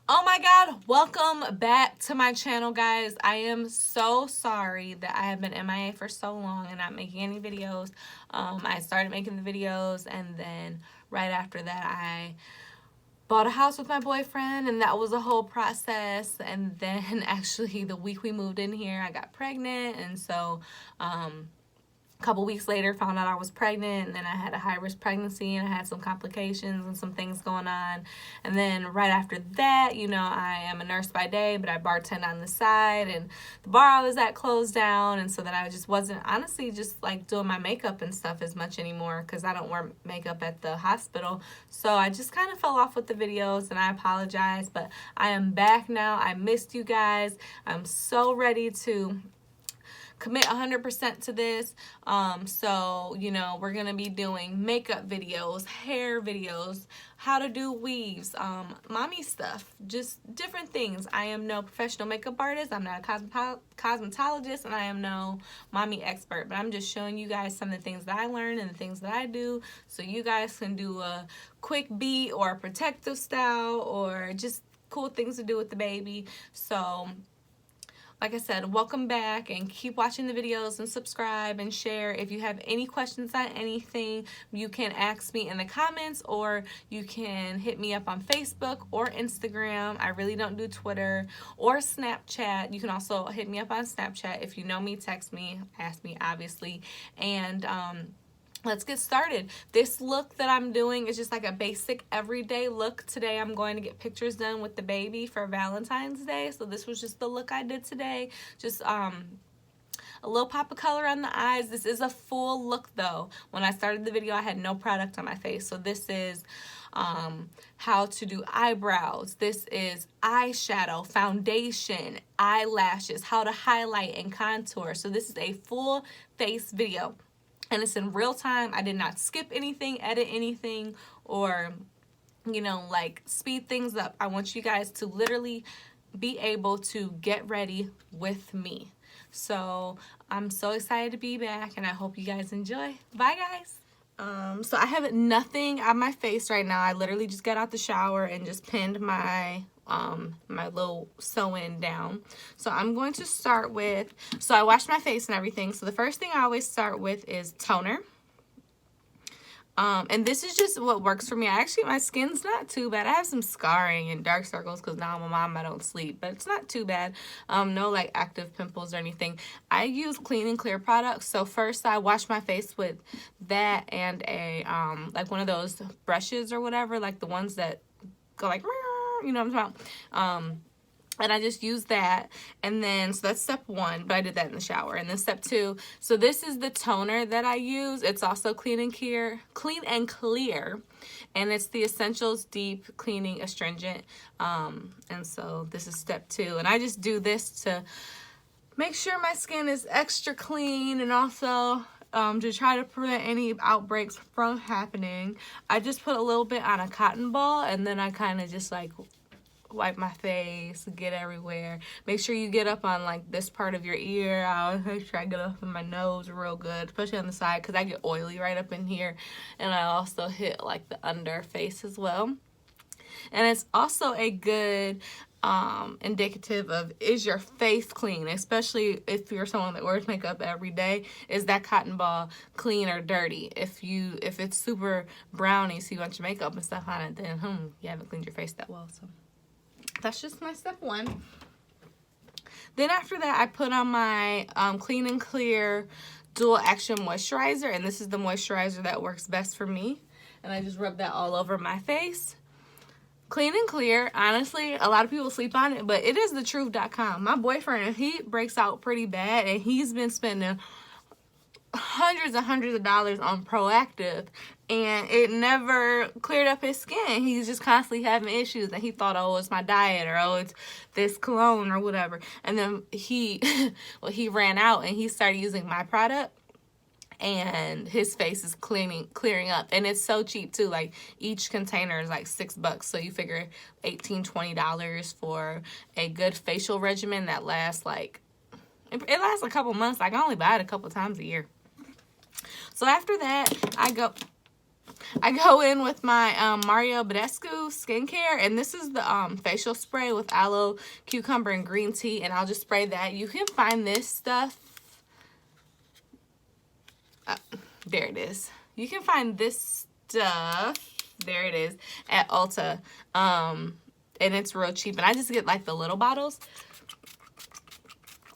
Oh my god, welcome back to my channel, guys. I am so sorry that I have been MIA for so long and not making any videos. I started making the videos, and then right after that I bought a house with my boyfriend, and that was a whole process. And then actually the week we moved in here I got pregnant, and so a couple weeks later found out I was pregnant, and then I had a high-risk pregnancy, and I had some complications and some things going on. And then right after that, you know, I am a nurse by day, but I bartend on the side, and the bar I was at closed down, and so then I just wasn't honestly just like doing my makeup and stuff as much anymore because I don't wear makeup at the hospital. So I just kind of fell off with the videos, and I apologize, but I am back now. I missed you guys. I'm so ready to commit 100% to this. So, you know, we're gonna be doing makeup videos, hair videos, how to do weaves, mommy stuff, just different things. I am no professional makeup artist. I'm not a cosmetologist, and I am no mommy expert, but I'm just showing you guys some of the things that I learned and the things that I do, so you guys can do a quick beat or a protective style or just cool things to do with the baby. So like I said, welcome back, and keep watching the videos and subscribe and share. If you have any questions on anything, you can ask me in the comments, or you can hit me up on Facebook or Instagram. I really don't do Twitter or Snapchat. You can also hit me up on Snapchat. If you know me, text me, ask me, obviously. And let's get started. This look that I'm doing is just like a basic everyday look. Today I'm going to get pictures done with the baby for Valentine's Day. So this was just the look I did today. Just a little pop of color on the eyes. This is a full look though. When I started the video, I had no product on my face. So this is how to do eyebrows. This is eyeshadow, foundation, eyelashes, how to highlight and contour. So this is a full face video. And it's in real time. I did not skip anything, edit anything, or, you know, like speed things up. I want you guys to literally be able to get ready with me. So I'm so excited to be back, and I hope you guys enjoy. Bye, guys. So I have nothing on my face right now. I literally just got out the shower and just pinned my my little sew-in down. So I'm going to start with, so I washed my face and everything. So the first thing I always start with is toner. And this is just what works for me. My skin's not too bad. I have some scarring and dark circles because now I'm a mom, I don't sleep, but it's not too bad. No like active pimples or anything. I use clean and clear products. So first I wash my face with that and a, like one of those brushes or whatever, like the ones that go like, you know what I'm talking about. And I just use that, and then, so that's step one, but I did that in the shower. And then step two, so this is the toner that I use. It's also clean and clear, and it's the Essentials Deep Cleaning Astringent. And so this is step two, and I just do this to make sure my skin is extra clean, and also to try to prevent any outbreaks from happening. I just put a little bit on a cotton ball, and then I kind of just like wipe my face, get everywhere. Make sure you get up on like this part of your ear. I always make sure I get up in my nose real good, especially on the side, because I get oily right up in here. And I also hit like the under face as well. And it's also a good indicative of, is your face clean, especially if you're someone that wears makeup every day. Is that cotton ball clean or dirty? If it's super browny, so you want your makeup and stuff on it, then you haven't cleaned your face that well. So that's just my step one. Then after that, I put on my Clean and Clear Dual Action Moisturizer, and this is the moisturizer that works best for me. And I just rub that all over my face. Clean and Clear, honestly, a lot of people sleep on it, but it is thetruth.com. My boyfriend, he breaks out pretty bad, and he's been spending hundreds and hundreds of dollars on Proactive, and it never cleared up his skin. He's just constantly having issues, and he thought, oh, it's my diet, or oh, it's this cologne or whatever. And then he ran out and he started using my product, and his face is clearing up, and it's so cheap too. Like each container is like $6, so you figure $18-20 for a good facial regimen that lasts like, it lasts a couple months. Like I only buy it a couple times a year. So after that, I go, I go in with my Mario Badescu skincare, and this is the facial spray with aloe, cucumber, and green tea, and I'll just spray that. You can find this stuff. There it is. You can find this stuff. There it is at Ulta, and it's real cheap. And I just get like the little bottles.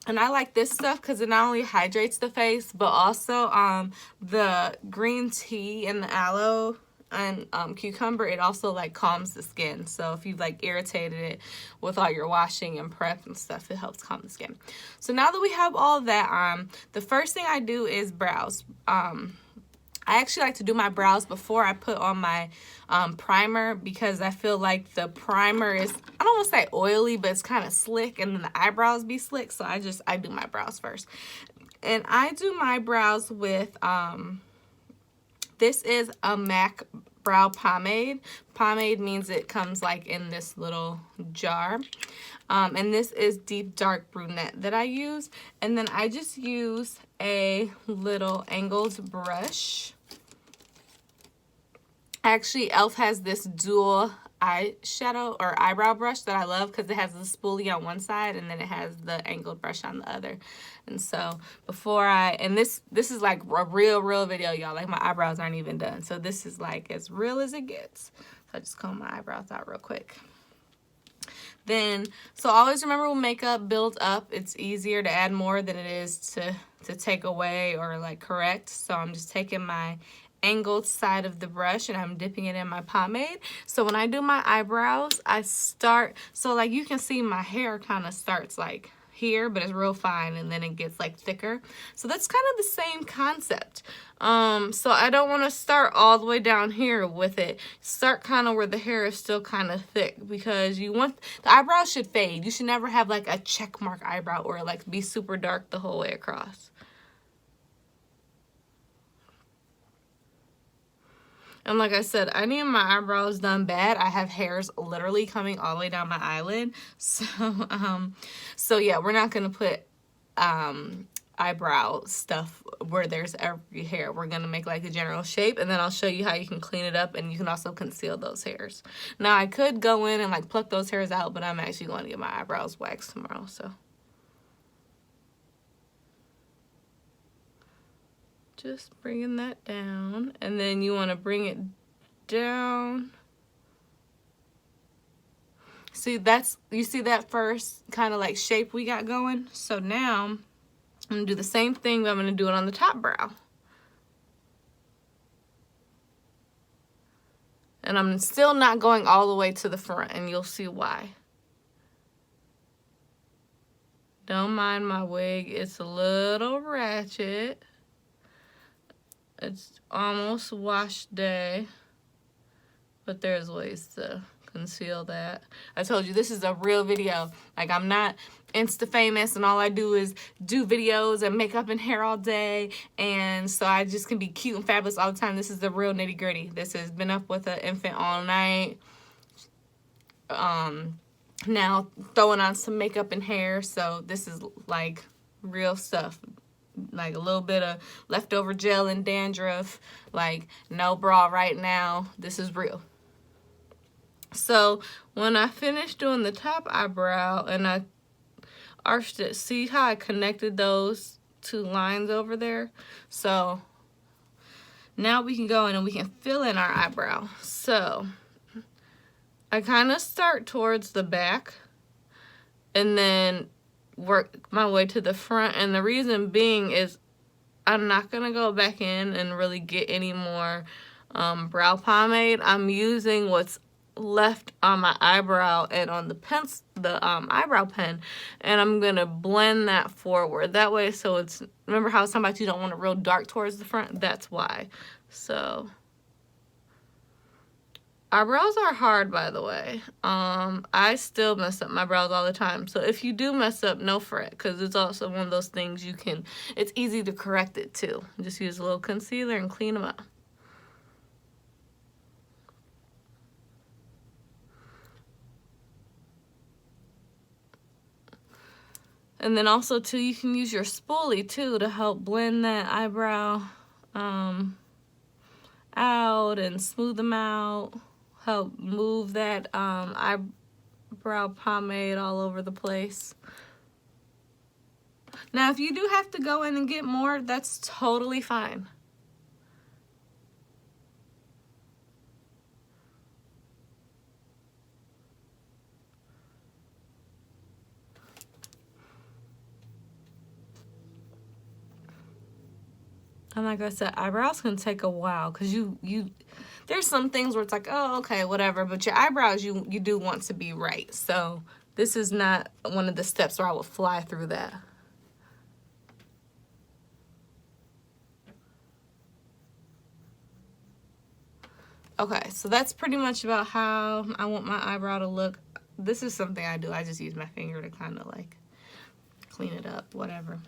And I like this stuff because it not only hydrates the face, but also the green tea and the aloe and cucumber, it also like calms the skin. So if you've like irritated it with all your washing and prep and stuff, it helps calm the skin. So now that we have all of that, the first thing I do is brows. I actually like to do my brows before I put on my primer, because I feel like the primer is, I don't want to say oily, but it's kind of slick, and then the eyebrows be slick. So I do my brows first. And I do my brows with, this is a MAC brow pomade. Pomade means it comes like in this little jar. And this is Deep Dark Brunette that I use. And then I just use a little angled brush. Actually, e.l.f. has this dual eyeshadow or eyebrow brush that I love because it has the spoolie on one side and then it has the angled brush on the other. And so before and this is like a real video, y'all. Like my eyebrows aren't even done. So this is like as real as it gets. So I just comb my eyebrows out real quick. Then, so always remember when makeup builds up, it's easier to add more than it is to take away or like correct. So I'm just taking my angled side of the brush and I'm dipping it in my pomade. So when I do my eyebrows, I start, so like you can see my hair kind of starts like here, but it's real fine, and then it gets like thicker. So that's kind of the same concept. So I don't want to start all the way down here with it. Start kind of where the hair is still kind of thick, because you want, the eyebrows should fade. You should never have like a check mark eyebrow or like be super dark the whole way across. And like I said, I need my eyebrows done bad. I have hairs literally coming all the way down my eyelid. So yeah, we're not going to put eyebrow stuff where there's every hair. We're going to make like a general shape, and then I'll show you how you can clean it up, and you can also conceal those hairs. Now, I could go in and like pluck those hairs out, but I'm actually going to get my eyebrows waxed tomorrow, so. Just bringing that down, and then you want to bring it down. See, you see that first kind of like shape we got going? So now I'm going to do the same thing, but I'm going to do it on the top brow. And I'm still not going all the way to the front, and you'll see why. Don't mind my wig, it's a little ratchet. It's almost wash day, but there's ways to conceal that. I told you this is a real video. Like, I'm not Insta famous and all I do is do videos and makeup and hair all day, and so I just can be cute and fabulous all the time. This is the real nitty gritty. This has been up with an infant all night. Now throwing on some makeup and hair, so this is like real stuff. Like a little bit of leftover gel and dandruff, like no bra right now. This is real. So when I finished doing the top eyebrow and I arched it, see how I connected those two lines over there? So now we can go in and we can fill in our eyebrow. So I kind of start towards the back and then work my way to the front, and the reason being is I'm not gonna go back in and really get any more brow pomade. I'm using what's left on my eyebrow and on the eyebrow pen, and I'm gonna blend that forward that way. So it's, remember how sometimes you don't want it real dark towards the front? That's why. So eyebrows are hard, by the way. I still mess up my brows all the time. So if you do mess up, no fret, because it's also one of those things you can, it's easy to correct it too. Just use a little concealer and clean them up. And then also too, you can use your spoolie too to help blend that eyebrow out and smooth them out. Help move that eyebrow pomade all over the place. Now, if you do have to go in and get more, that's totally fine. And like I said, eyebrows can take a while because there's some things where it's like, oh, okay, whatever. But your eyebrows, you do want to be right. So this is not one of the steps where I will fly through that. Okay, so that's pretty much about how I want my eyebrow to look. This is something I do. I just use my finger to kind of like clean it up, whatever.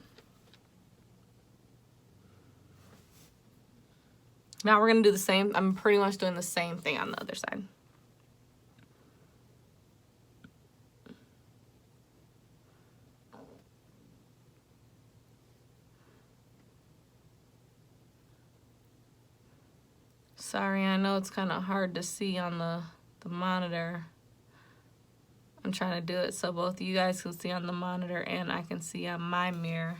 Now we're going to do the same. I'm pretty much doing the same thing on the other side. Sorry, I know it's kind of hard to see on the monitor. I'm trying to do it so both you guys can see on the monitor and I can see on my mirror.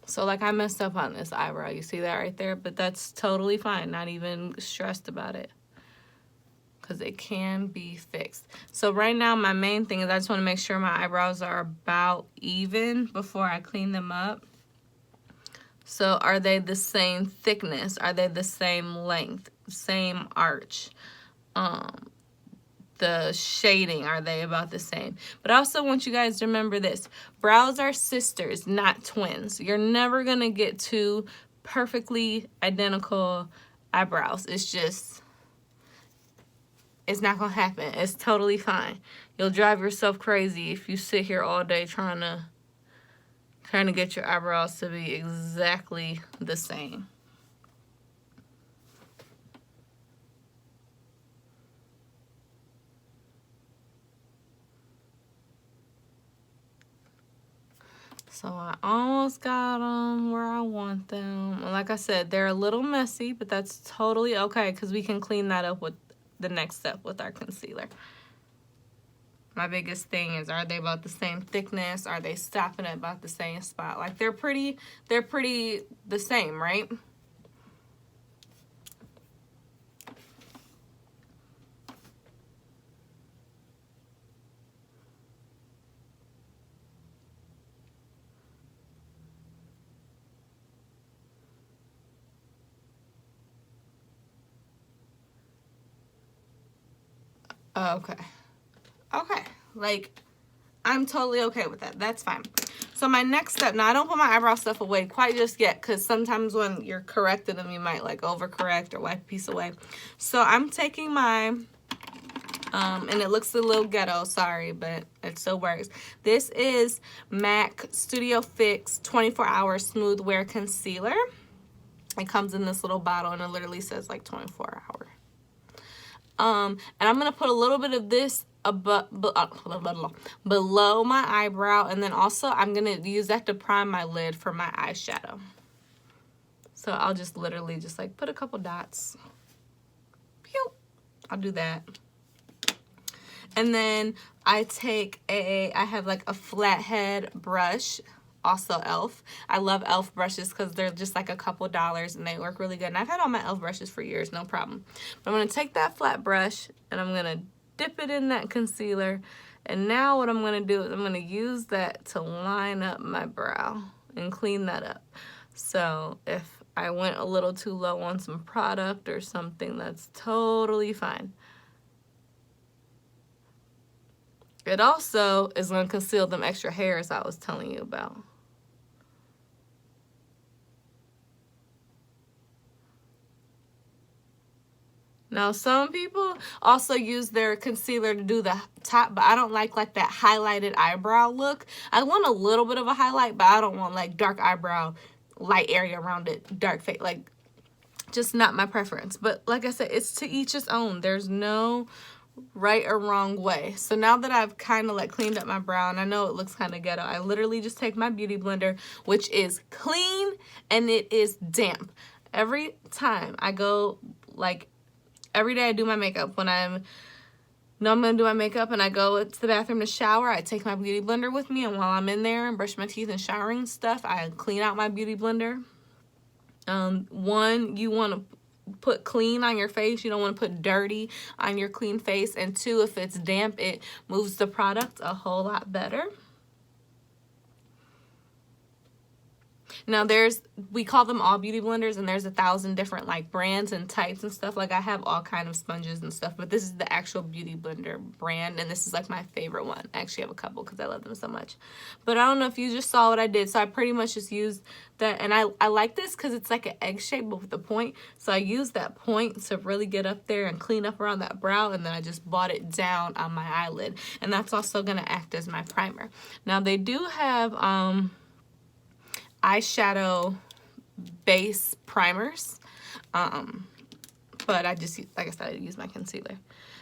So like I messed up on this eyebrow. You see that right there? But that's totally fine. Not even stressed about it. Because it can be fixed. So right now my main thing is I just want to make sure my eyebrows are about even before I clean them up. So are they the same thickness? Are they the same length? Same arch? The shading, are they about the same? But I also want you guys to remember this. Brows are sisters, not twins. You're never going to get two perfectly identical eyebrows. It's just, it's not going to happen. It's totally fine. You'll drive yourself crazy if you sit here all day trying to get your eyebrows to be exactly the same. So I almost got them where I want them. And like I said, they're a little messy, but that's totally okay because we can clean that up with the next step with our concealer. My biggest thing is, are they about the same thickness? Are they stopping at about the same spot? Like they're pretty the same, right? Okay. Okay. Like, I'm totally okay with that. That's fine. So my next step, now I don't put my eyebrow stuff away quite just yet because sometimes when you're correcting them, you might like overcorrect or wipe a piece away. So I'm taking my, and it looks a little ghetto, sorry, but it still works. This is MAC Studio Fix 24-Hour Smooth Wear Concealer. It comes in this little bottle and it literally says like 24 hour. And I'm going to put a little bit of this below my eyebrow. And then also I'm going to use that to prime my lid for my eyeshadow. So I'll just literally just like put a couple dots. Pew! I'll do that. And then I have like a flathead brush. Also e.l.f. I love e.l.f. brushes because they're just like a couple dollars and they work really good. And I've had all my e.l.f. brushes for years, no problem. But I'm going to take that flat brush and I'm going to dip it in that concealer. And now what I'm going to do is I'm going to use that to line up my brow and clean that up. So if I went a little too low on some product or something, that's totally fine. It also is going to conceal them extra hairs I was telling you about. Now, some people also use their concealer to do the top, but I don't like that highlighted eyebrow look. I want a little bit of a highlight, but I don't want like dark eyebrow, light area around it, dark face, like just not my preference. But like I said, it's to each his own. There's no right or wrong way. So now that I've kind of like cleaned up my brow, and I know it looks kind of ghetto, I literally just take my beauty blender, which is clean and it is damp. Every time I go, like every day I do my makeup, when I'm gonna do my makeup and I go to the bathroom to shower, I take my beauty blender with me, and while I'm in there and brush my teeth and showering and stuff, I clean out my beauty blender. One, you want to put clean on your face. You don't want to put dirty on your clean face. And two, if it's damp, it moves the product a whole lot better. Now we call them all beauty blenders, and there's 1,000 different like brands and types and stuff. Like I have all kind of sponges and stuff, but this is the actual beauty blender brand, and this is like my favorite one. I actually have a couple because I love them so much. But I don't know if you just saw what I did, so I pretty much just used that, and I like this because it's like an egg shape but with a point. So I used that point to really get up there and clean up around that brow, and then I just brought it down on my eyelid, and that's also gonna act as my primer. Now they do have eyeshadow base primers, but I just, like I said, I use my concealer.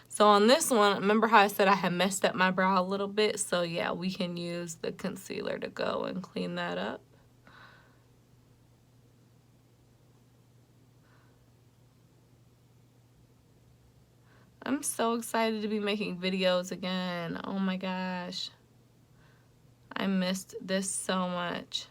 So on this one, remember how I said I had messed up my brow a little bit? So yeah, we can use the concealer to go and clean that up. I'm so excited to be making videos again. Oh my gosh, I missed this so much.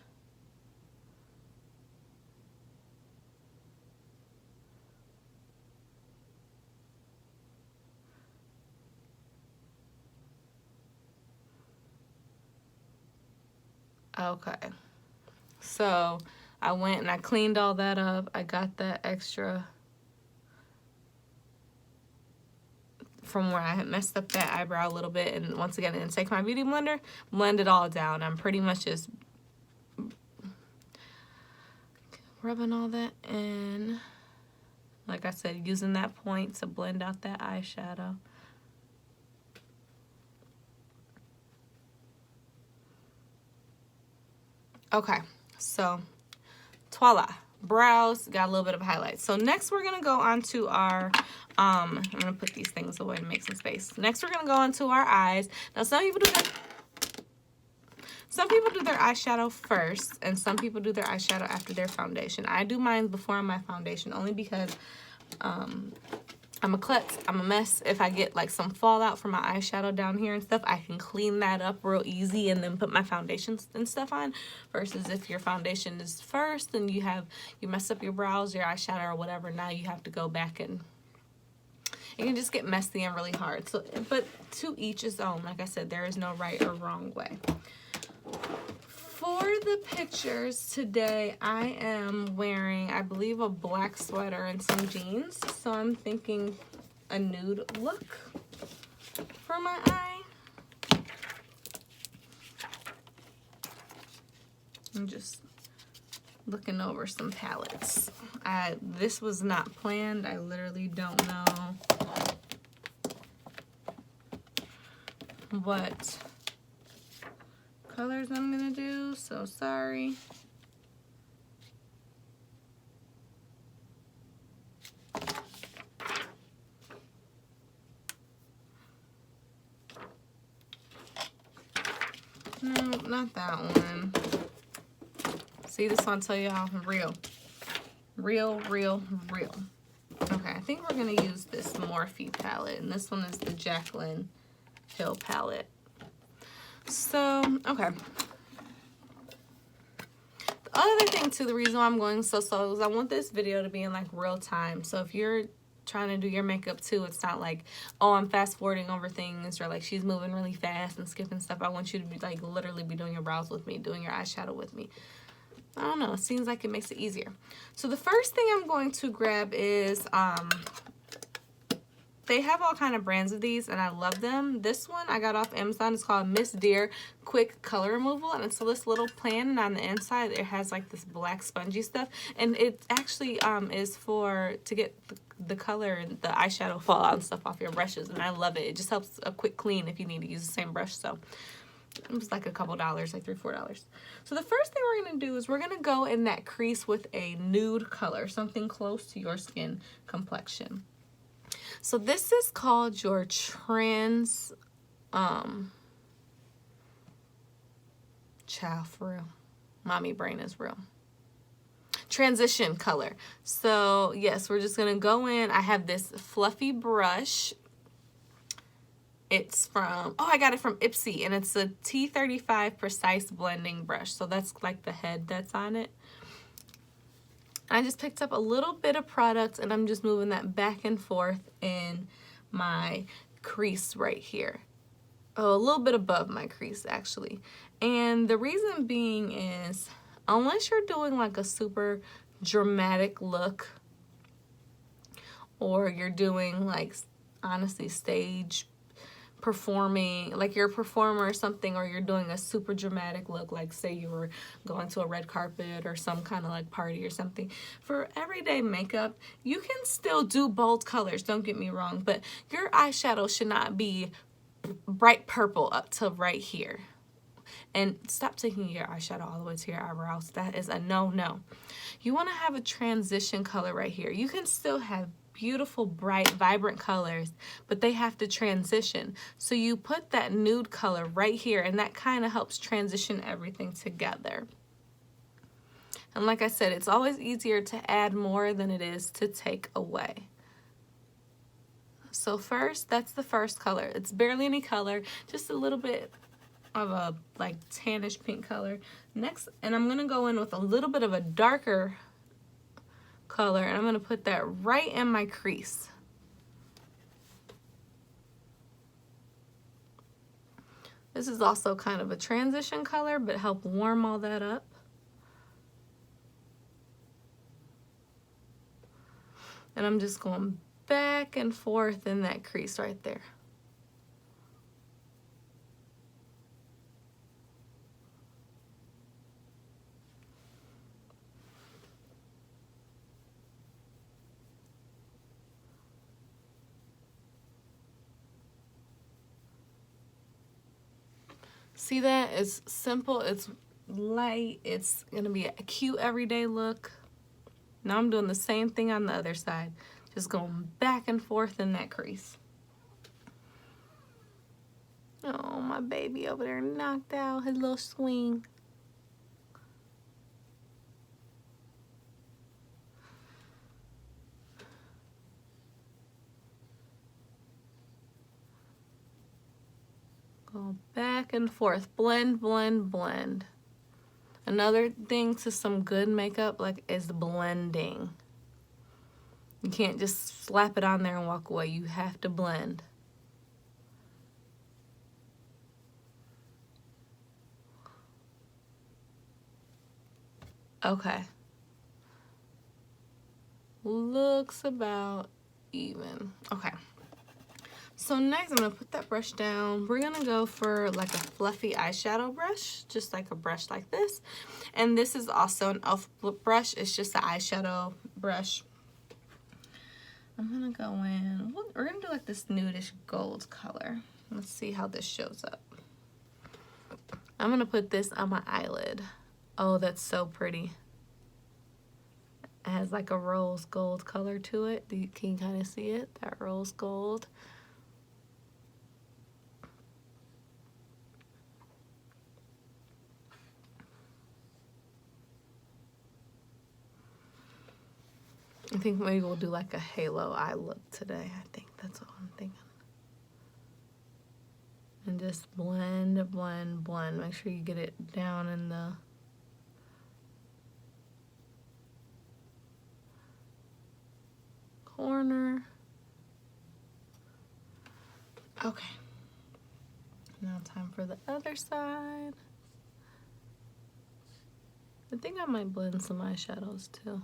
Okay, so I went and I cleaned all that up. I got that extra from where I had messed up that eyebrow a little bit, and once again, and take my beauty blender, blend it all down. I'm pretty much just rubbing all that in. Like I said, using that point to blend out that eyeshadow. Okay, so voila, brows, got a little bit of highlights. So next we're gonna go on to our, I'm gonna put these things away to make some space. Next we're gonna go on to our eyes. Now some people do their eyeshadow first, and some people do their eyeshadow after their foundation. I do mine before my foundation, only because I'm a klutz, I'm a mess. If I get like some fallout from my eyeshadow down here and stuff, I can clean that up real easy and then put my foundations and stuff on. Versus if your foundation is first and you mess up your brows, your eyeshadow or whatever, now you have to go back and it can just get messy and really hard. So, but to each his own. Like I said, there is no right or wrong way. For the pictures today, I am wearing, I believe, a black sweater and some jeans. So I'm thinking a nude look for my eye. I'm just looking over some palettes. This was not planned. I literally don't know what colors I'm gonna do, so sorry. No, not that one. See, this one tell y'all real. Okay, I think we're gonna use this Morphe palette, and this one is the Jaclyn Hill palette. So, okay. The other thing too, the reason why I'm going so slow is I want this video to be in like real time. So if you're trying to do your makeup too, it's not like, oh, I'm fast forwarding over things, or like she's moving really fast and skipping stuff. I want you to be like literally be doing your brows with me, doing your eyeshadow with me. I don't know, it seems like it makes it easier. So the first thing I'm going to grab is They have all kind of brands of these, and I love them. This one I got off Amazon. It's called Miss Dear Quick Color Removal, and it's this little plan, and on the inside it has like this black spongy stuff, and it actually is for to get the color and the eyeshadow fall out and stuff off your brushes, and I love it. It just helps a quick clean if you need to use the same brush. So it was like a couple dollars, like $3 or $4. So the first thing we're going to do is we're going to go in that crease with a nude color, something close to your skin complexion. So this is called your child for real. Mommy brain is real. Transition color. So yes, we're just going to go in. I have this fluffy brush. It's from, I got it from Ipsy, and it's a T35 Precise Blending Brush. So that's like the head that's on it. I just picked up a little bit of product, and I'm just moving that back and forth in my crease right here. Oh, a little bit above my crease, actually. And the reason being is, unless you're doing like a super dramatic look, or you're doing like, honestly, stage performing, like you're a performer or something, or you're doing a super dramatic look, like say you were going to a red carpet or some kind of like party or something. For everyday makeup, you can still do bold colors, don't get me wrong, but your eyeshadow should not be bright purple up to right here. And stop taking your eyeshadow all the way to your eyebrows. That is a no-no. You want to have a transition color right here. You can still have beautiful, bright, vibrant colors, but they have to transition. So you put that nude color right here, and that kind of helps transition everything together. And like I said, it's always easier to add more than it is to take away. So first, that's the first color. It's barely any color, just a little bit of a like tannish pink color. Next, and I'm gonna go in with a little bit of a darker color, and I'm gonna put that right in my crease. This is also kind of a transition color, but help warm all that up. And I'm just going back and forth in that crease right there. See that? It's simple, it's light, it's gonna be a cute everyday look. Now I'm doing the same thing on the other side, just going back and forth in that crease. Oh, my baby over there knocked out his little swing. Go back and forth, blend, blend, blend. Another thing to some good makeup is blending. You can't just slap it on there and walk away. You have to blend. Okay. Looks about even. Okay. So next, I'm going to put that brush down. We're going to go for like a fluffy eyeshadow brush, just like a brush like this. And this is also an e.l.f. brush. It's just an eyeshadow brush. I'm going to go in. We're going to do like this nudish gold color. Let's see how this shows up. I'm going to put this on my eyelid. Oh, that's so pretty. It has like a rose gold color to it. Can you kind of see it? That rose gold. I think maybe we'll do like a halo eye look today. I think that's what I'm thinking. And just blend, blend, blend. Make sure you get it down in the corner. Okay. Now time for the other side. I think I might blend some eyeshadows too.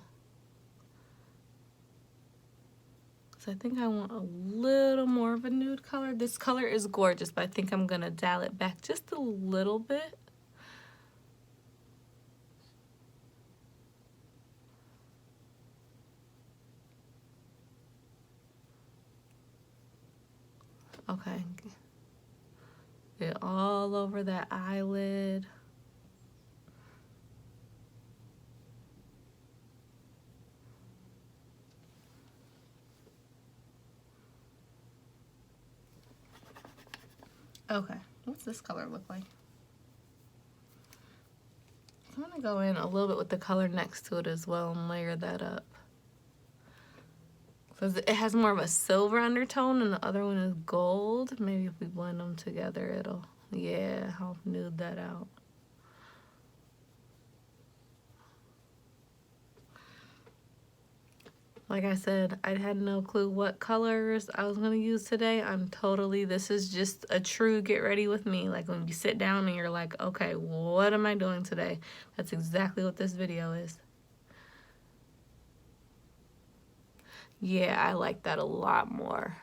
I think I want a little more of a nude color. This color is gorgeous, but I think I'm gonna dial it back just a little bit. Okay, get all over that eyelid. Okay, what's this color look like? I'm gonna go in a little bit with the color next to it as well and layer that up. Because it has more of a silver undertone and the other one is gold. Maybe if we blend them together, it'll, yeah, I'll nude that out. Like I said, I had no clue what colors I was going to use today. This is just a true get ready with me. Like when you sit down and you're like, okay, what am I doing today? That's exactly what this video is. Yeah, I like that a lot more.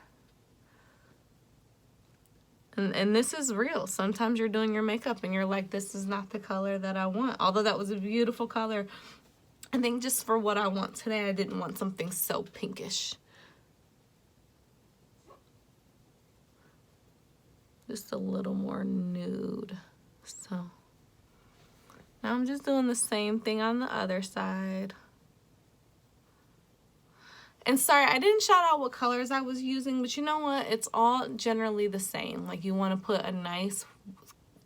And this is real. Sometimes you're doing your makeup and you're like, this is not the color that I want. Although that was a beautiful color. I think just for what I want today, I didn't want something so pinkish. Just a little more nude. So now I'm just doing the same thing on the other side. And sorry, I didn't shout out what colors I was using, but you know what? It's all generally the same. Like you want to put a nice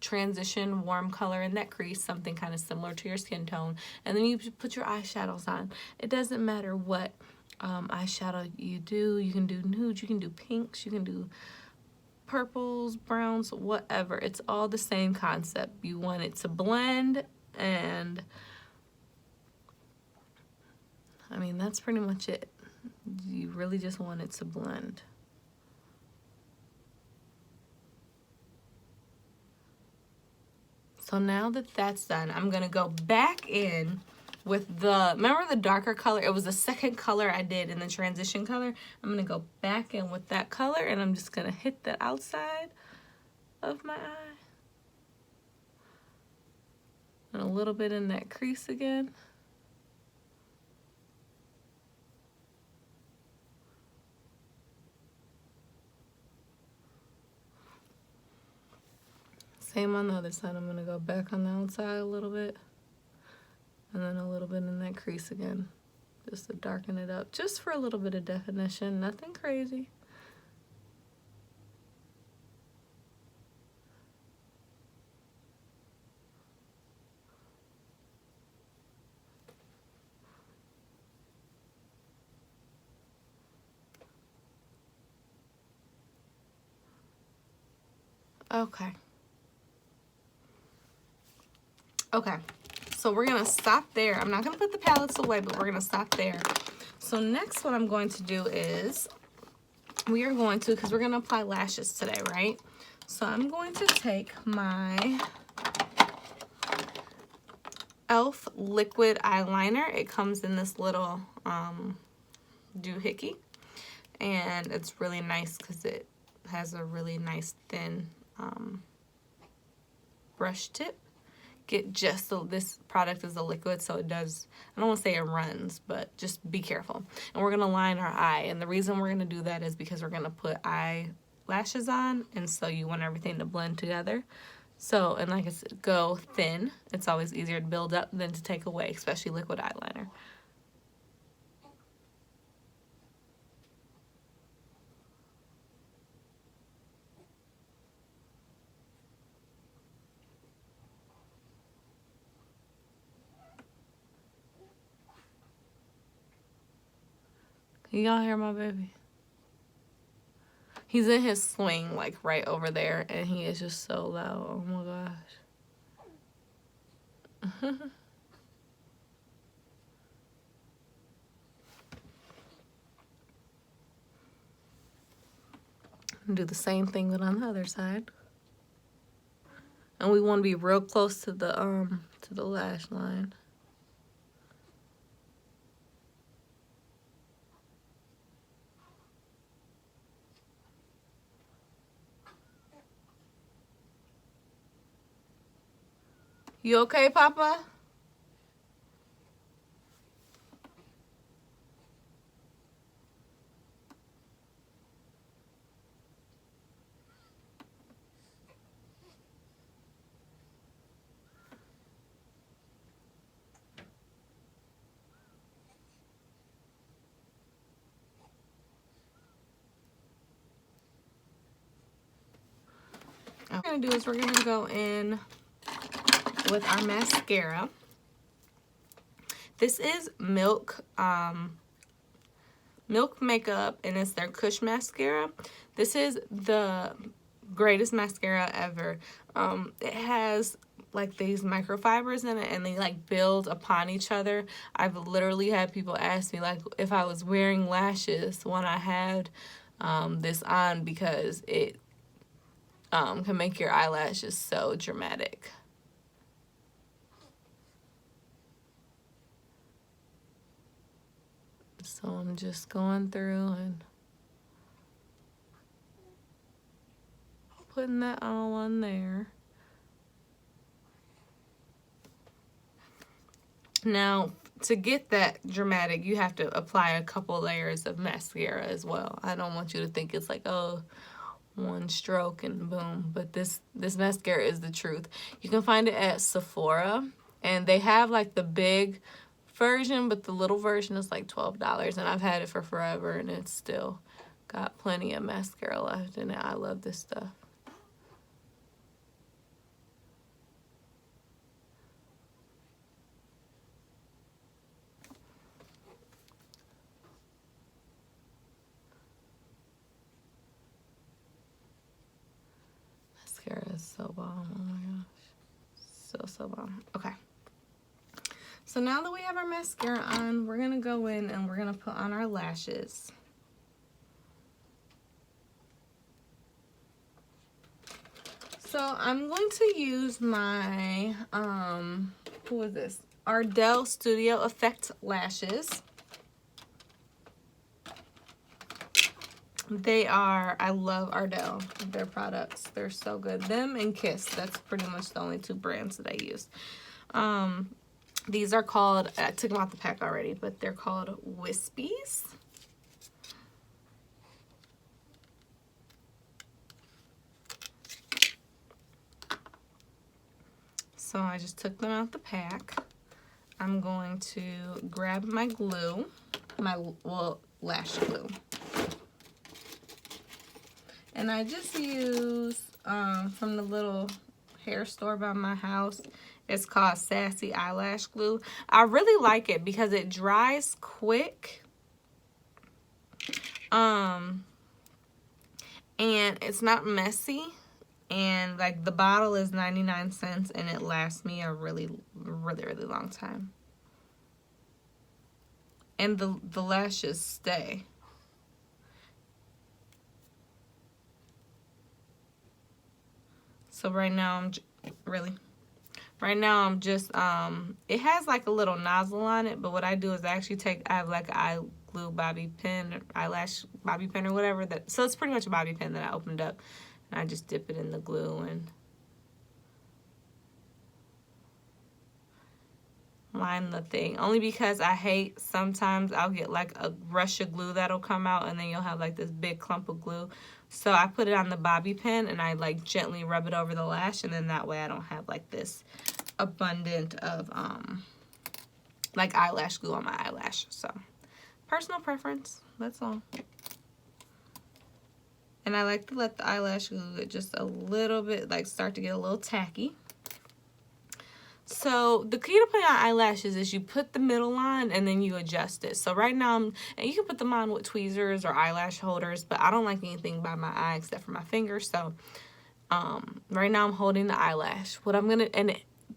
transition warm color in that crease, something kind of similar to your skin tone, and then you put your eyeshadows on. It doesn't matter what eyeshadow you do. You can do nude, you can do pinks, you can do purples, browns, whatever. It's all the same concept. You want it to blend, and I mean that's pretty much it. You really just want it to blend. So now that that's done, I'm gonna go back in with the, remember the darker color? It was the second color I did in the transition color. I'm gonna go back in with that color and I'm just gonna hit the outside of my eye. And a little bit in that crease again. Same on the other side. I'm gonna go back on the outside a little bit. And then a little bit in that crease again. Just to darken it up. Just for a little bit of definition. Nothing crazy. Okay. Okay, so we're gonna stop there. I'm not gonna put the palettes away, but we're gonna stop there. So next what I'm going to do is, we are going to, because we're gonna apply lashes today, right? So I'm going to take my e.l.f. liquid eyeliner. It comes in this little doohickey. And it's really nice because it has a really nice thin brush tip. Get just so this product is a liquid, so it does, I don't want to say it runs, but just be careful. And we're going to line our eye, and the reason we're going to do that is because we're going to put eyelashes on, and so you want everything to blend together. So, and like I said, go thin. It's always easier to build up than to take away, especially liquid eyeliner. Can y'all hear my baby? He's in his swing, like right over there, and he is just so loud. Oh my gosh. Do the same thing, but on the other side. And we want to be real close to the lash line. You okay, Papa? What we're gonna do is we're gonna go in with our mascara. This is Milk Makeup, and it's their Kush mascara. This is the greatest mascara ever. It has like these microfibers in it, and they like build upon each other. I've literally had people ask me like if I was wearing lashes when I had this on, because it can make your eyelashes so dramatic. So I'm just going through and putting that all on there. Now, to get that dramatic, you have to apply a couple layers of mascara as well. I don't want you to think it's like, oh, one stroke and boom. But this mascara is the truth. You can find it at Sephora, and they have like the big version, but the little version is like $12, and I've had it for forever, and it's still got plenty of mascara left in it. I love this stuff. Mascara is so bomb. Oh my gosh. So bomb. Okay. So now that we have our mascara on, we're going to go in and we're going to put on our lashes. So I'm going to use my, who is this? Ardell Studio Effect lashes. They are, I love Ardell, their products. They're so good. Them and Kiss, that's pretty much the only two brands that I use. These are called, I took them out the pack already, but they're called Wispies. So I just took them out the pack. I'm going to grab my glue, lash glue. And I just use from the little hair store by my house. It's called Sassy Eyelash Glue. I really like it because it dries quick. And it's not messy. And like the bottle is 99 cents and it lasts me a really long time. And the lashes stay. So right now I'm just it has like a little nozzle on it, but what I do is I have like an eye glue bobby pin, eyelash bobby pin or whatever so it's pretty much a bobby pin that I opened up, and I just dip it in the glue and line the thing. Only because I hate sometimes I'll get like a rush of glue that'll come out and then you'll have like this big clump of glue. So I put it on the bobby pin and I like gently rub it over the lash, and then that way I don't have like this abundant of like eyelash glue on my eyelash. So personal preference, that's all. And I like to let the eyelash glue get just a little bit, like start to get a little tacky. So the key to putting on eyelashes is you put the middle on and then you adjust it. So right now, and you can put them on with tweezers or eyelash holders, but I don't like anything by my eye except for my fingers. So right now I'm holding the eyelash. What I'm gonna,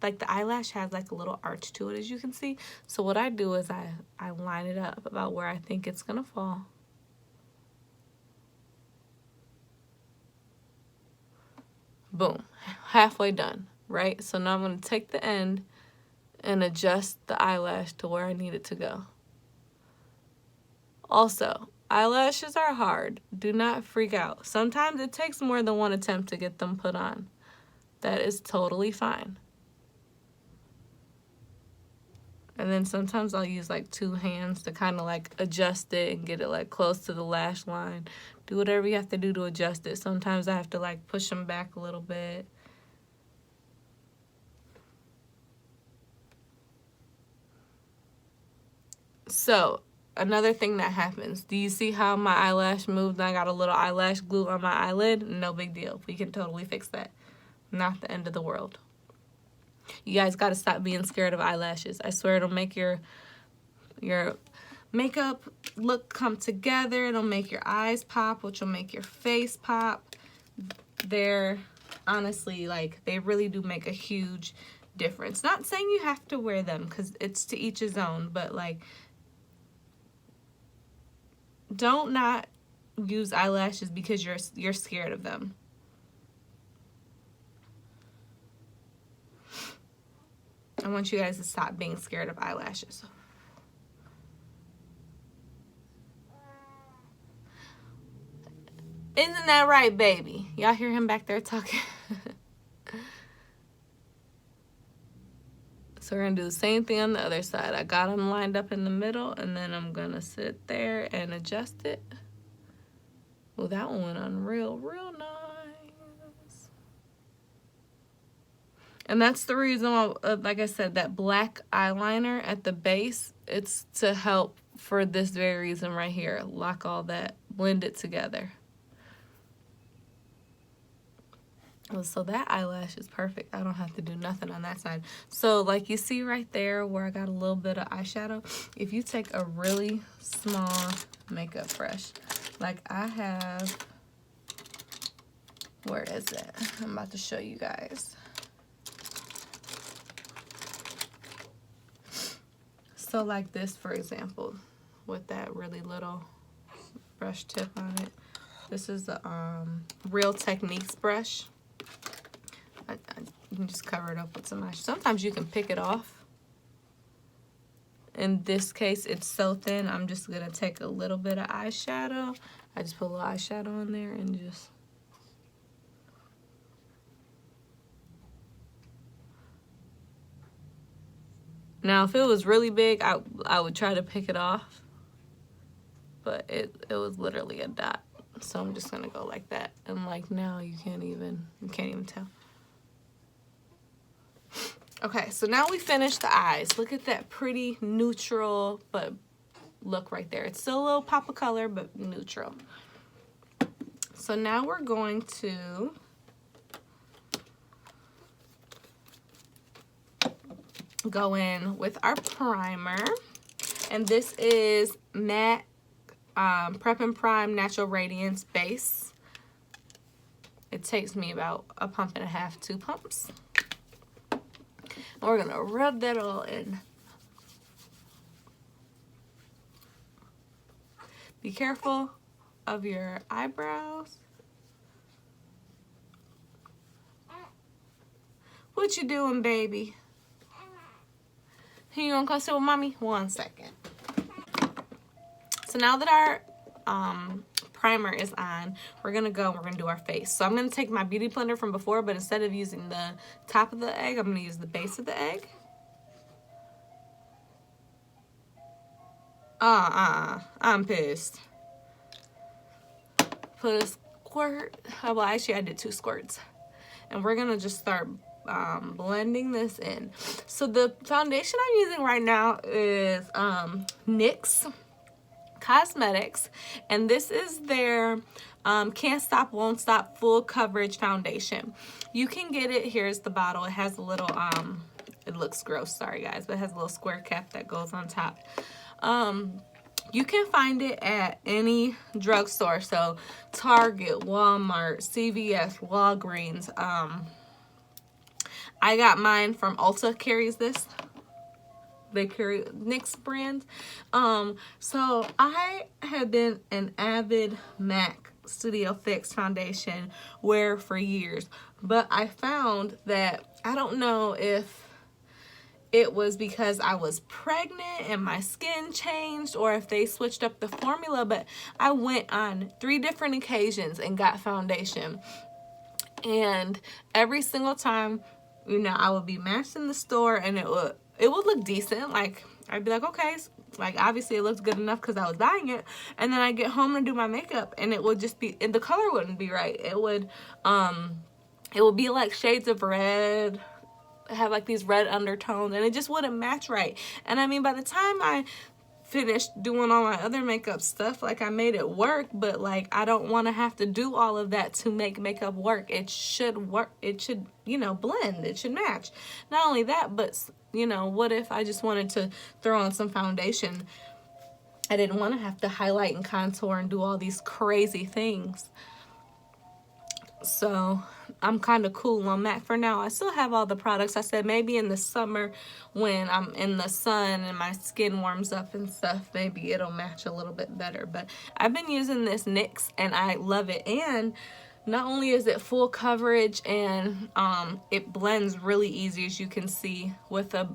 like the eyelash has like a little arch to it, as you can see. So what I do is I line it up about where I think it's gonna fall. Boom, halfway done. Right? So now I'm going to take the end and adjust the eyelash to where I need it to go. Also, eyelashes are hard. Do not freak out. Sometimes it takes more than one attempt to get them put on. That is totally fine. And then sometimes I'll use like 2 hands to kind of like adjust it and get it like close to the lash line. Do whatever you have to do to adjust it. Sometimes I have to like push them back a little bit. So another thing that happens, do you see how my eyelash moved and I got a little eyelash glue on my eyelid? No big deal. We can totally fix that. Not the end of the world. You guys got to stop being scared of eyelashes. I swear it'll make your makeup look come together. It'll make your eyes pop, which will make your face pop. They're honestly, like, they really do make a huge difference. Not saying you have to wear them because it's to each his own, but like, don't not use eyelashes because you're scared of them. I want you guys to stop being scared of eyelashes. Isn't that right, baby? Y'all hear him back there talking? So we're going to do the same thing on the other side. I got them lined up in the middle, and then I'm going to sit there and adjust it. Well, that one went on real nice. And that's the reason why, like I said, that black eyeliner at the base, it's to help for this very reason right here. Lock all that, blend it together. So that eyelash is perfect. I don't have to do nothing on that side. So like you see right there where I got a little bit of eyeshadow, if you take a really small makeup brush, like I have, where is it? I'm about to show you guys. So like this, for example, with that really little brush tip on it. This is the Real Techniques brush. You can just cover it up with some eyeshadow. Sometimes you can pick it off. In this case, it's so thin, I'm just going to take a little bit of eyeshadow. I just put a little eyeshadow on there and just... Now, if it was really big, I would try to pick it off. But it was literally a dot. So I'm just going to go like that. And like now, you can't even tell. Okay, so now we finished the eyes. Look at that pretty neutral, but look right there. It's still a little pop of color, but neutral. So now we're going to go in with our primer. And this is Matte Prep and Prime Natural Radiance Base. It takes me about a pump and a half, 2 pumps. We're gonna rub that all in. Be careful of your eyebrows. What you doing, baby? You gonna come sit with mommy? 1 second. So now that our primer is on, we're gonna do our face. So I'm gonna take my beauty blender from before, but instead of using the top of the egg, I'm gonna use the base of the egg. I'm pissed. Put a squirt. Well, actually I did 2 squirts. And we're gonna just start blending this in. So the foundation I'm using right now is NYX Cosmetics, and this is their Can't Stop Won't Stop Full Coverage Foundation. You can get it, here's the bottle. It has a little it looks gross, sorry guys, but it has a little square cap that goes on top. You can find it at any drugstore, so Target, Walmart, CVS, Walgreens. I got mine from Ulta, carries this. They carry NYX brand. So I have been an avid MAC Studio Fix foundation wearer for years, but I found that, I don't know if it was because I was pregnant and my skin changed or if they switched up the formula, but I went on 3 different occasions and got foundation. And every single time, you know, I would be matched in the store and it would look decent. Like, I'd be like, okay, like, obviously it looks good enough because I was buying it. And then I get home and do my makeup, and it would just be, and the color wouldn't be right. It would be like shades of red, have like these red undertones, and it just wouldn't match right. And I mean, by the time I finished doing all my other makeup stuff, like, I made it work, but like, I don't want to have to do all of that to make makeup work. It should work. It should, you know, blend. It should match. Not only that, but, you know, what if I just wanted to throw on some foundation? I didn't want to have to highlight and contour and do all these crazy things. So I'm kind of cool on MAC for now. I still have all the products. I said maybe in the summer when I'm in the sun and my skin warms up and stuff, maybe it'll match a little bit better. But I've been using this NYX and I love it. And not only is it full coverage, and it blends really easy, as you can see with a,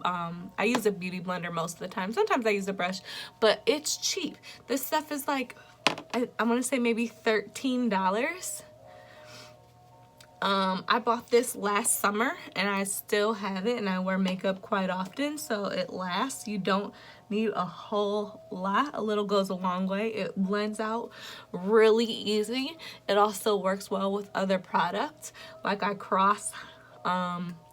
I use a beauty blender most of the time. Sometimes I use a brush, but it's cheap. This stuff is like, I want to say maybe $13. I bought this last summer and I still have it, and I wear makeup quite often, so it lasts. You don't need a whole lot. A little goes a long way. It blends out really easy. It also works well with other products. Like, I cross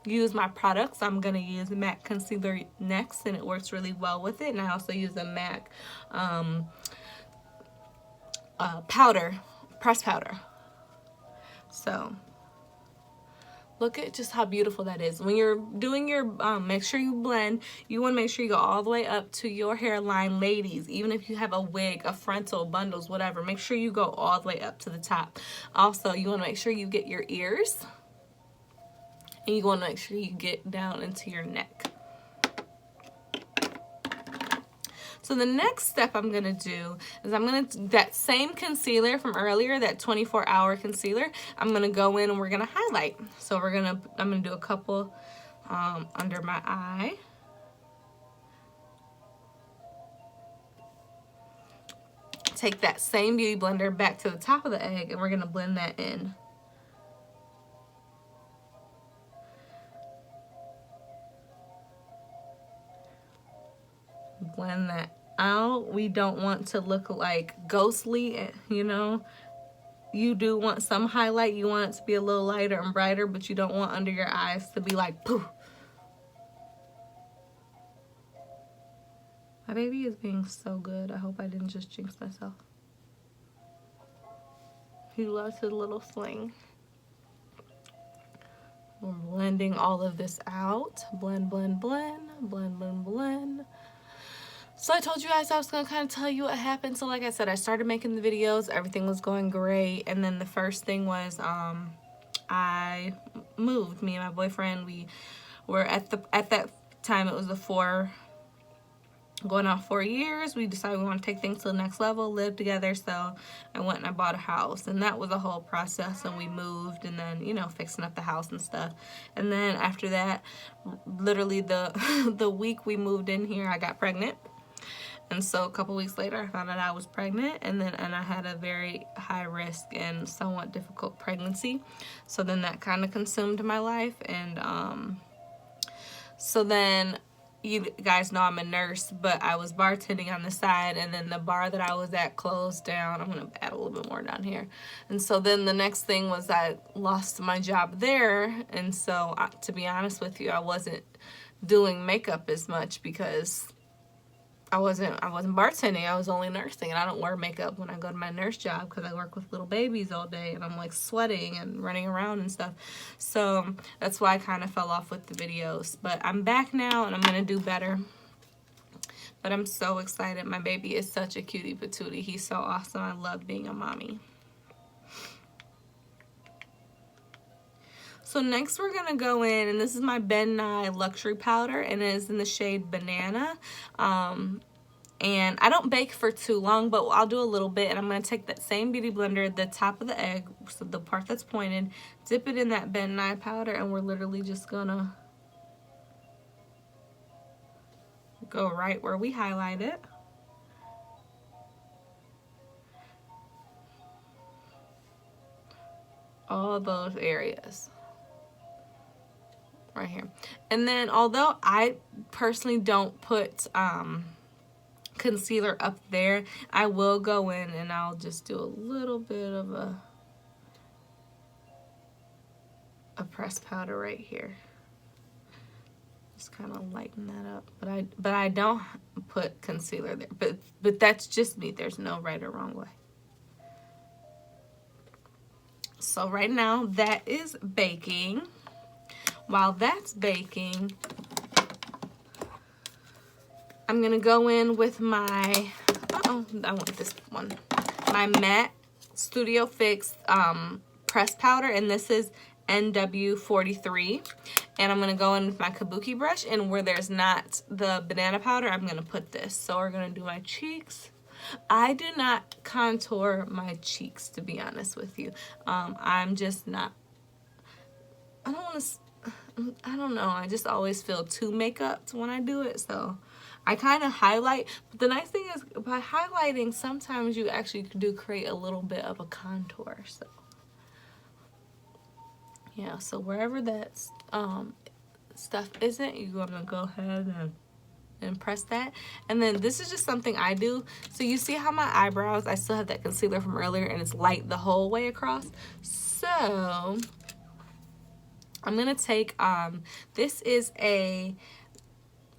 use my products. I'm gonna use MAC concealer next, and it works really well with it. And I also use a MAC powder, pressed powder. So look at just how beautiful that is. When you're doing your, make sure you blend. You want to make sure you go all the way up to your hairline, ladies. Even if you have a wig, a frontal, bundles, whatever, make sure you go all the way up to the top. Also, you want to make sure you get your ears. And you want to make sure you get down into your neck. So the next step I'm going to do is that same concealer from earlier, that 24-hour concealer, I'm going to go in and we're going to highlight. So I'm going to do a couple under my eye. Take that same beauty blender back to the top of the egg, and we're going to blend that in. Blend that out. We don't want to look like ghostly, you know. You do want some highlight. You want it to be a little lighter and brighter, but you don't want under your eyes to be like poof. My baby is being so good. I hope I didn't just jinx myself. He loves his little sling. We're blending all of this out. Blend, blend, blend, blend, blend, blend. So I told you guys I was going to kind of tell you what happened. So like I said, I started making the videos. Everything was going great. And then the first thing was I moved. Me and my boyfriend, we were at that time, it was going on 4 years. We decided we want to take things to the next level, live together. So I went and I bought a house, and that was a whole process. And we moved, and then, you know, fixing up the house and stuff. And then after that, literally the week we moved in here, I got pregnant. And so a couple weeks later, I found out I was pregnant, and I had a very high risk and somewhat difficult pregnancy. So then that kind of consumed my life. And so then, you guys know I'm a nurse, but I was bartending on the side, and then the bar that I was at closed down. I'm going to add a little bit more down here. And so then the next thing was I lost my job there. And so to be honest with you, I wasn't doing makeup as much because I wasn't bartending. I was only nursing, and I don't wear makeup when I go to my nurse job because I work with little babies all day, and I'm like sweating and running around and stuff. So that's why I kind of fell off with the videos. But I'm back now, and I'm gonna do better. But I'm so excited. My baby is such a cutie patootie. He's so awesome. I love being a mommy. So next we're gonna go in, and this is my Ben Nye Luxury Powder, and it is in the shade Banana. And I don't bake for too long, but I'll do a little bit. And I'm gonna take that same beauty blender, the top of the egg, so the part that's pointed, dip it in that Ben Nye powder, and we're literally just gonna go right where we highlight it. All those areas. right here. And then although I personally don't put concealer up there, I will go in and I'll just do a little bit of a pressed powder right here. Just kind of lighten that up. But I don't put concealer there. But that's just me. There's no right or wrong way. So right now that is baking. While that's baking, I'm gonna go in with my, I want this one, my matte Studio Fix pressed powder, and this is NW43. And I'm gonna go in with my kabuki brush, and where there's not the banana powder, I'm gonna put this. So we're gonna do my cheeks. I do not contour my cheeks, to be honest with you. I'm just not, I don't know, I just always feel too makeup when I do it, so I kind of highlight. But the nice thing is, by highlighting, sometimes you actually do create a little bit of a contour. So yeah, so wherever that stuff isn't, you're gonna go ahead and press that. And then this is just something I do. So you see how my eyebrows, I still have that concealer from earlier and it's light the whole way across. So I'm gonna take, this is a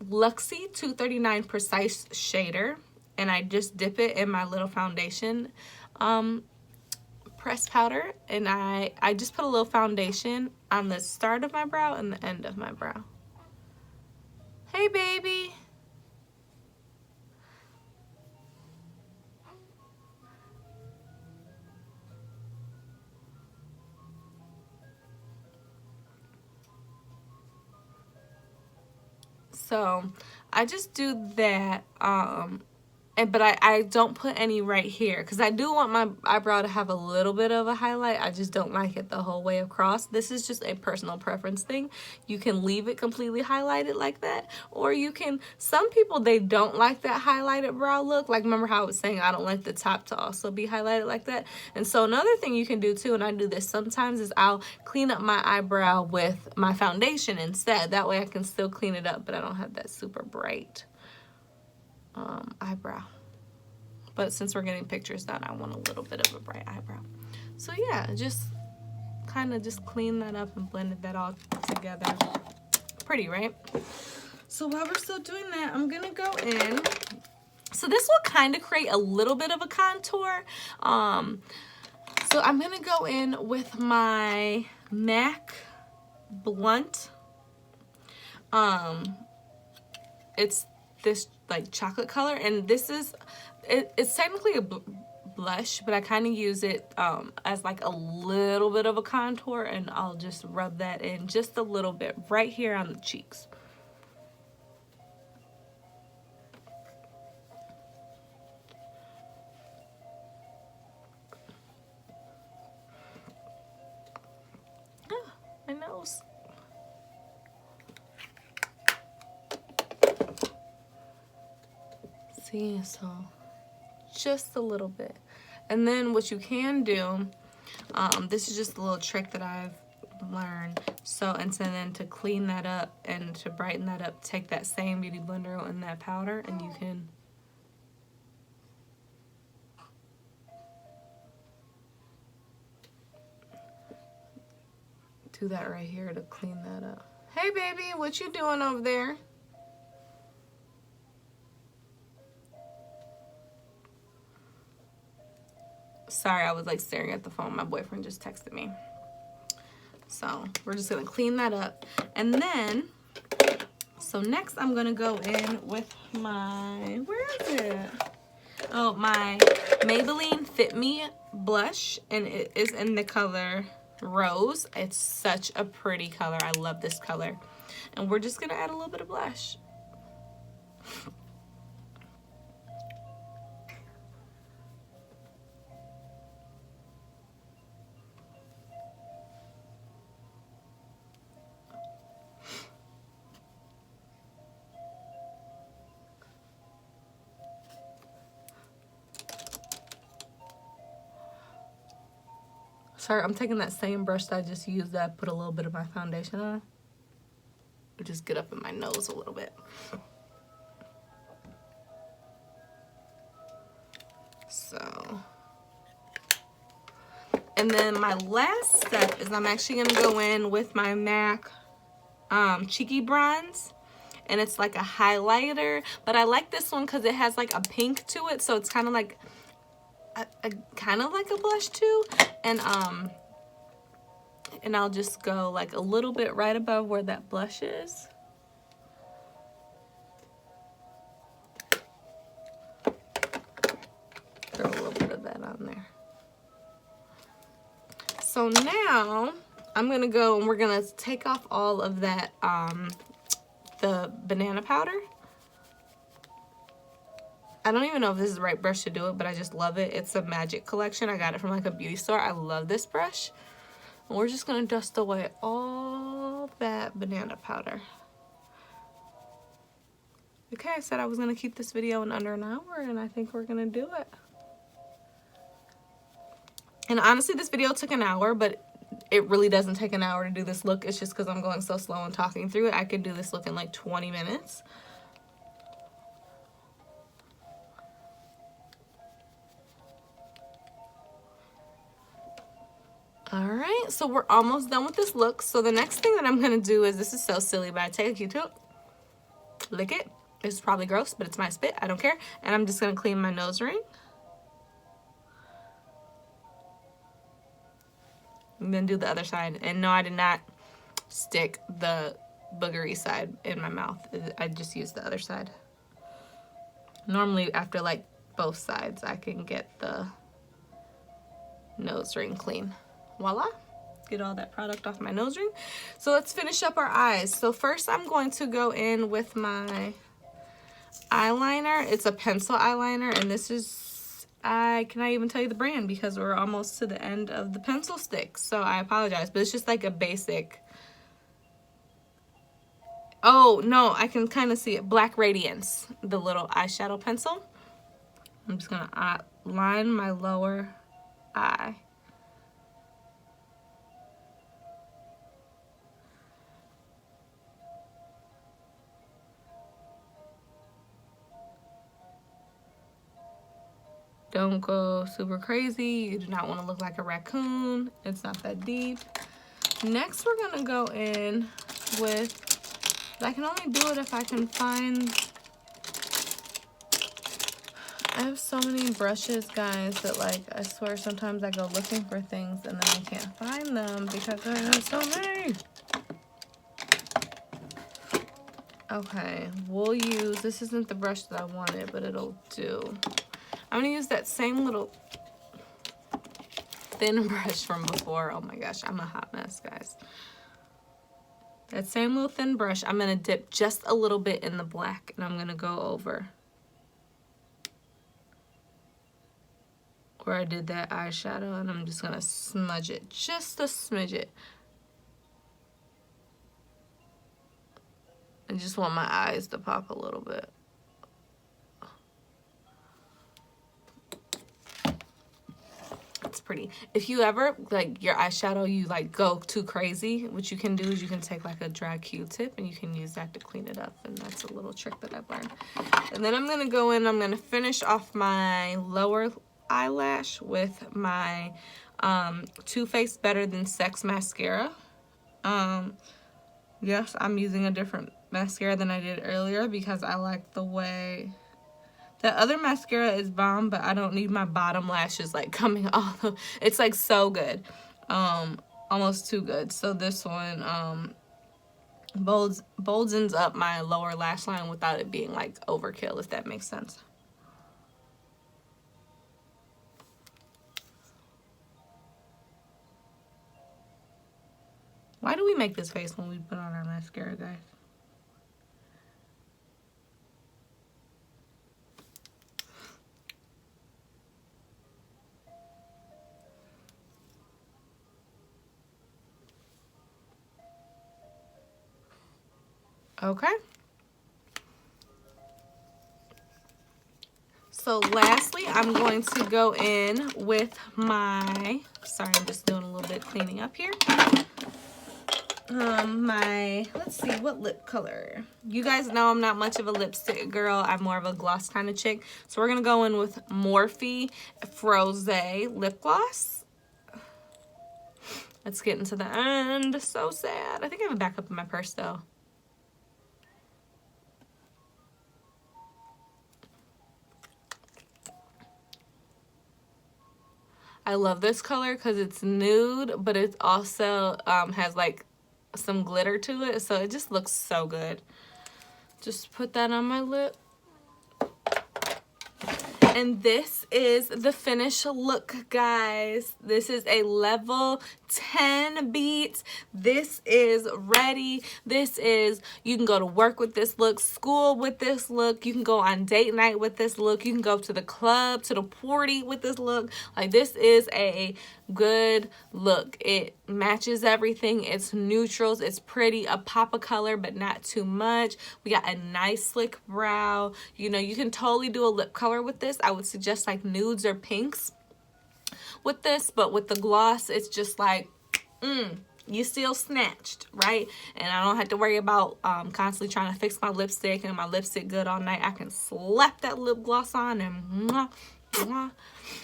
Luxie 239 Precise Shader, and I just dip it in my little foundation pressed powder, and I just put a little foundation on the start of my brow and the end of my brow. Hey, baby. So I just do that, but I don't put any right here because I do want my eyebrow to have a little bit of a highlight. I just don't like it the whole way across. This is just a personal preference thing. You can leave it completely highlighted like that, or you can, some people, they don't like that highlighted brow look. Like, remember how I was saying I don't like the top to also be highlighted like that? And so another thing you can do too, and I do this sometimes, is I'll clean up my eyebrow with my foundation instead. That way I can still clean it up, but I don't have that super bright eyebrow. But since we're getting pictures done, I want a little bit of a bright eyebrow. So yeah, just kind of just clean that up and blended that all together. Pretty, right? So while we're still doing that, I'm gonna go in. So this will kind of create a little bit of a contour. So I'm gonna go in with my MAC Blunt. It's this like chocolate color, and this is, it's technically a blush, but I kind of use it as like a little bit of a contour, and I'll just rub that in just a little bit right here on the cheeks. Oh, my nose. See, so just a little bit. And then what you can do, this is just a little trick that I've learned. So, and so then to clean that up and to brighten that up, take that same beauty blender and that powder, and you can do that right here to clean that up. Hey baby, what you doing over there? Sorry, I was like staring at the phone. My boyfriend just texted me. So we're just gonna clean that up. And then, so next I'm gonna go in with my, where is it? Oh, my Maybelline Fit Me blush, and it is in the color Rose. It's such a pretty color. I love this color. And we're just gonna add a little bit of blush. Sorry, I'm taking that same brush that I just used that I put a little bit of my foundation on. just get up in my nose a little bit. So, and then my last step is I'm actually going to go in with my MAC Cheeky Bronze. And it's like a highlighter. But I like this one because it has like a pink to it. So it's kind of like kind of like a blush too. And I'll just go like a little bit right above where that blush is. Throw a little bit of that on there. So now I'm gonna go and we're gonna take off all of that the banana powder. I don't even know if this is the right brush to do it, but I just love it. It's a Magic Collection. I got it from like a beauty store. I love this brush. And we're just gonna dust away all that banana powder. Okay, I said I was gonna keep this video in under an hour, and I think we're gonna do it. And honestly, this video took an hour, but it really doesn't take an hour to do this look. It's just because I'm going so slow and talking through it. I could do this look in like 20 minutes. Alright, so we're almost done with this look. So the next thing that I'm going to do is, this is so silly, but I take a Q-tip, lick it. It's probably gross, but it's my spit. I don't care. And I'm just going to clean my nose ring. I'm going to do the other side. And no, I did not stick the boogery side in my mouth. I just used the other side. Normally, after like both sides, I can get the nose ring clean. Voila, get all that product off my nose ring. So let's finish up our eyes. So first I'm going to go in with my eyeliner. It's a pencil eyeliner, and this is, I cannot even tell you the brand because we're almost to the end of the pencil stick, so I apologize, but it's just like a basic, oh no, I can kind of see it, Black Radiance, the little eyeshadow pencil. I'm just gonna line my lower eye. Don't go super crazy. You do not want to look like a raccoon. It's not that deep. Next, we're going to go in with, I can only do it if I can find, I have so many brushes, guys, that like, I swear sometimes I go looking for things and then I can't find them because I have so many. Okay, we'll use, this isn't the brush that I wanted, but it'll do. I'm going to use that same little thin brush from before. Oh my gosh, I'm a hot mess, guys. That same little thin brush, I'm going to dip just a little bit in the black, and I'm going to go over where I did that eyeshadow, and I'm just going to smudge it, just a smidge it. I just want my eyes to pop a little bit. It's pretty. If you ever, like, your eyeshadow, you, like, go too crazy, what you can do is you can take, like, a dry Q-tip, and you can use that to clean it up, and that's a little trick that I've learned. And then I'm going to go in, I'm going to finish off my lower eyelash with my Too Faced Better Than Sex mascara. Yes, I'm using a different mascara than I did earlier because I like the way... The other mascara is bomb, but I don't need my bottom lashes like coming off. It's like so good. Almost too good. So this one boldens up my lower lash line without it being like overkill, if that makes sense. Why do we make this face when we put on our mascara, guys? Okay. So lastly, I'm going to go in with my, sorry, I'm just doing a little bit cleaning up here. let's see, what lip color? You guys know I'm not much of a lipstick girl. I'm more of a gloss kind of chick. So we're going to go in with Morphe Froze lip gloss. Let's get into the end. So sad. I think I have a backup in my purse though. I love this color because it's nude, but it also has like some glitter to it. So it just looks so good. Just put that on my lip. And this is the finished look, guys. This is a level 10 beat. This is ready. This is, you can go to work with this look, school with this look. You can go on date night with this look. You can go to the club, to the party with this look. Like, this is a good look. It matches everything. It's neutrals. It's pretty. A pop of color, but not too much. We got a nice slick brow. You know, you can totally do a lip color with this. I would suggest like nudes or pinks with this, but with the gloss, it's just like, you still snatched, right? And I don't have to worry about constantly trying to fix my lipstick and my lipstick good all night. I can slap that lip gloss on and mwah, mwah.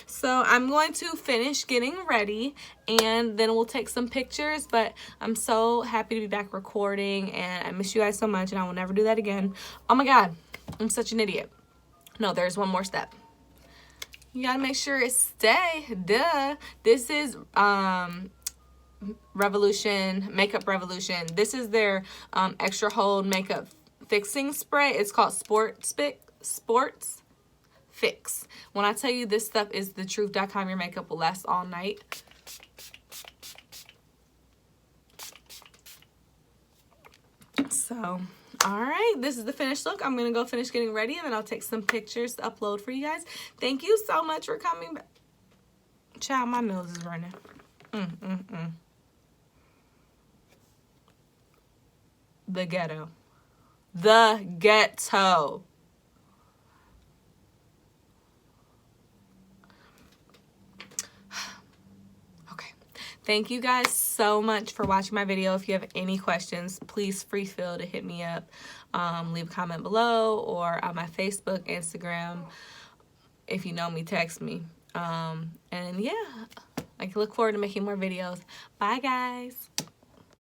So I'm going to finish getting ready and then we'll take some pictures, but I'm so happy to be back recording and I miss you guys so much and I will never do that again. Oh my God, I'm such an idiot. No, there's one more step. You gotta make sure it stay. Duh. This is Revolution, Makeup Revolution. This is their extra hold makeup fixing spray. It's called Sports Fix. When I tell you this stuff is the truth.com, your makeup will last all night. So, all right, this is the finished look. I'm gonna go finish getting ready and then I'll take some pictures to upload for you guys. Thank you so much for coming back. Child, my nose is running. The ghetto. The ghetto. Thank you guys so much for watching my video. If you have any questions, please feel to hit me up. Leave a comment below or on my Facebook, Instagram. If you know me, text me. And yeah, I look forward to making more videos. Bye, guys.